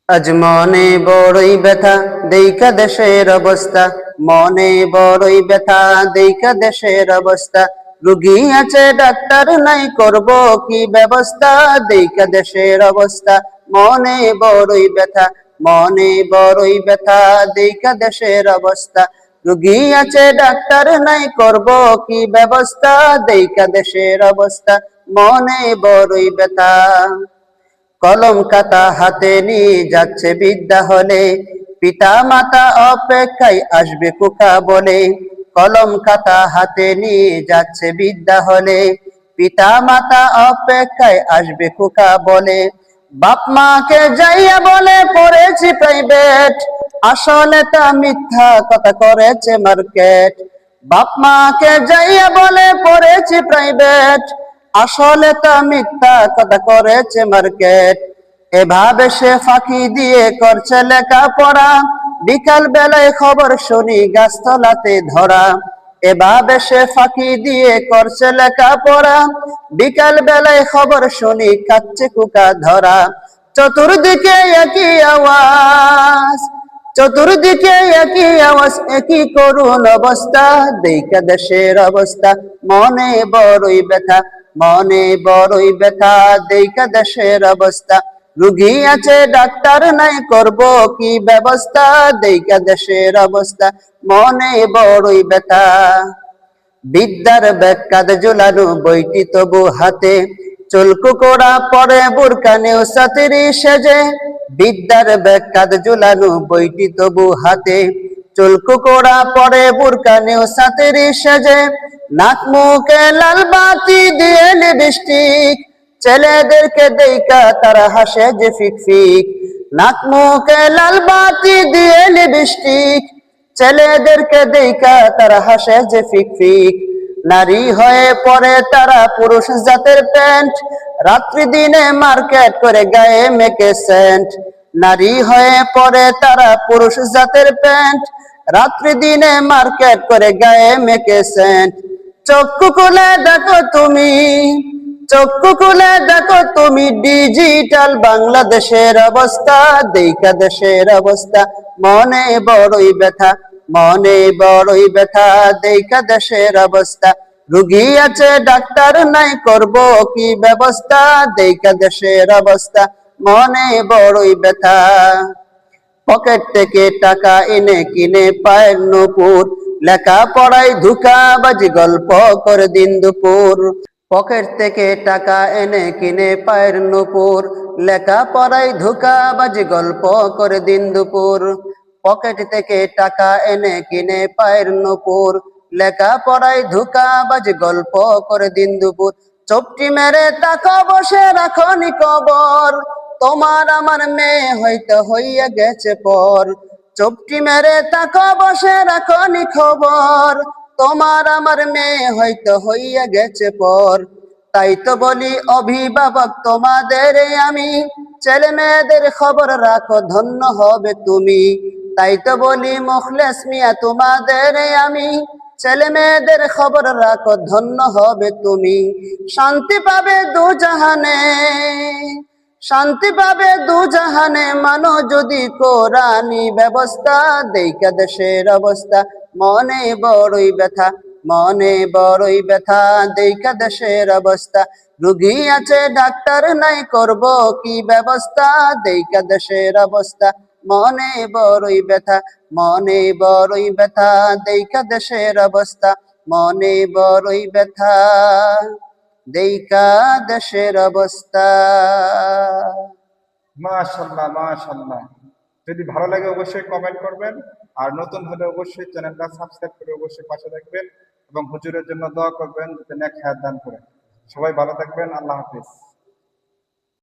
আজ মনে বড়ই ব্যথা দেইখা দেশের অবস্থা, মনে বড়ই ব্যথা দেইখা দেশের অবস্থা। রুগী আছে ডাক্তার নাই, করব কি ব্যবস্থা, দেইখা দেশের অবস্থা। মনে বড়ই ব্যথা, মনে বড়ই ব্যথা দেইখা দেশের অবস্থা। রুগী আছে ডাক্তার নাই, করব কি ব্যবস্থা, দেইখা দেশের অবস্থা। মনে বড়ই ব্যথা। কলম খাতা হাতে নিয়ে যাচ্ছে বিদ্যা হলে, পিতা মাতা অপেক্ষায় আসবে খোকা বলে। কলম খাতা হাতে নিয়ে যাচ্ছে বিদ্যা হলে, পিতা মাতা অপেক্ষায় আসবে খোকা বলে। বাপ মাকে যাইয়া বলে পড়েছি প্রাইভেট, আসলে তা মিথ্যা কথা করেছে মার্কেট। বাপ মাকে যাইয়া বলে পড়েছি প্রাইভেট, আসলে তা মিথ্যা কথা করেছে মার্কেট। এভাবে সে ফাঁকি দিয়ে করছে লেখাপড়া, বিকাল বেলায় খবর শুনি গাছতলাতে ধরা। এভাবে সে ফাঁকি দিয়ে করছে লেখাপড়া, বিকাল বেলায় খবর শুনি খাচ্ছে কুকা ধরা। চতুর্দিকে একই আওয়াজ, চতুর্দিকে একই আওয়াজ, একই করুণ অবস্থা, দেইখা দেশের অবস্থা। মনে বড়ই ব্যথা, মনে বড়ই ব্যথা দেইখা দেশের অবস্থা। রুগী আছে ডাক্তার নাই, করব কি ব্যবস্থা, দেইখা দেশের অবস্থা। মনে বড়ই ব্যথা। বিদ্যার ব্যাগ কাঁধে ঝুলানো, বইটি তবু হাতে, চুলকু কোড়া পরে বোরকা নেও সাতিরি সেজে। বিদ্যার ব্যাগ কাঁধে ঝুলানো, বইটি তবু হাতে, চুলকু কোড়া পরে বোরকা নেও সাতিরি সেজে। নাক মুখে লাল বাতি দিয়ে লিপস্টিক, ছেলেদেরকে দেইখা তারা হাসে যে ফিক ফিক। নাক মুখে লাল বাতি দিয়ে লিপস্টিক, ছেলেদেরকে দেইখা তারা হাসে যে ফিক ফিক। নারী হয়ে পরে তারা পুরুষ জাতের প্যান্ট, রাত্রি দিনে মার্কেট করে গায়ে মেকে সেন্ট। নারী হয়ে পরে তারা পুরুষ জাতের প্যান্ট, রাত্রি দিনে মার্কেট করে গায়ে মেকে সেন্ট। চক্ষু খুলে দেখো তুমি, চক্ষু খুলে দেখো তুমি, ডিজিটাল বাংলাদেশের অবস্থা, দেইখা দেশের অবস্থা। মনে বড়ই ব্যথা, মনে বড়ই ব্যথা দেইখা দেশের অবস্থা। রুগী আছে ডাক্তার নাই, করব কি ব্যবস্থা, দেইখা দেশের অবস্থা। মনে বড়ই ব্যথা। পকেট থেকে টাকা এনে কিনে পায়ের নূপুর, লেখাপড়ায় ধোঁকাবাজি গল্প করে দিন দুপুর। পকেট থেকে টাকা এনে কিনে পায়ের নূপুর, লেখাপড়ায় ধোঁকাবাজি গল্প করে দিন দুপুর। পকেট থেকে টাকা এনে কিনে পায়ের নূপুর, লেখাপড়ায় ধোঁকাবাজি গল্প করে দিন দুপুর। চোপটি মেরে তাকা বসে রাখনি কবর, তোমার আমার মেয়ে হয়তো হইয়া গেছে পর। চোপটি মেরে তাকা বসে রাখনি খবর, তোমার আমার মেয়ে হয়তো হইয়া গেছে পর। তাই তো বলি অভিভাবক তোমাদের আমি, ছেলে মেয়েদের খবর রাখো ধন্য হবে তুমি। তাই তো বলি মুখলেস মিয়া তোমাদের আমি, ছেলে মেয়েদের খবর রাখো ধন্য হবে তুমি। শান্তি পাবে দু জাহানে, শান্তি পাবে দু জাহানে, মানো যদি কোরআনি ব্যবস্থা, দেইখা দেশের অবস্থা। মনে বড়ই ব্যথা, মনে বড়ই ব্যথা দেইখা দেশের অবস্থা। রুগী আছে ডাক্তার নাই, করব কি ব্যবস্থা, দেইখা দেশের অবস্থা। মনে বড়ই ব্যথা, মনে বড়ই ব্যথা দেইখা দেশের অবস্থা। মনে বড়ই ব্যথা দেইখা দেশের অবস্থা। মাশাআল্লাহ মাশাআল্লাহ। যদি ভালো লাগে অবশ্যই কমেন্ট করবেন, আর নতুন হলে অবশ্যই চ্যানেলটা সাবস্ক্রাইব করে অবশ্যই পাশে থাকবেন এবং হুজুরের জন্য দোয়া করবেন যাতে নেক হায়াত দান করেন। সবাই ভালো থাকবেন, আল্লাহ হাফেজ।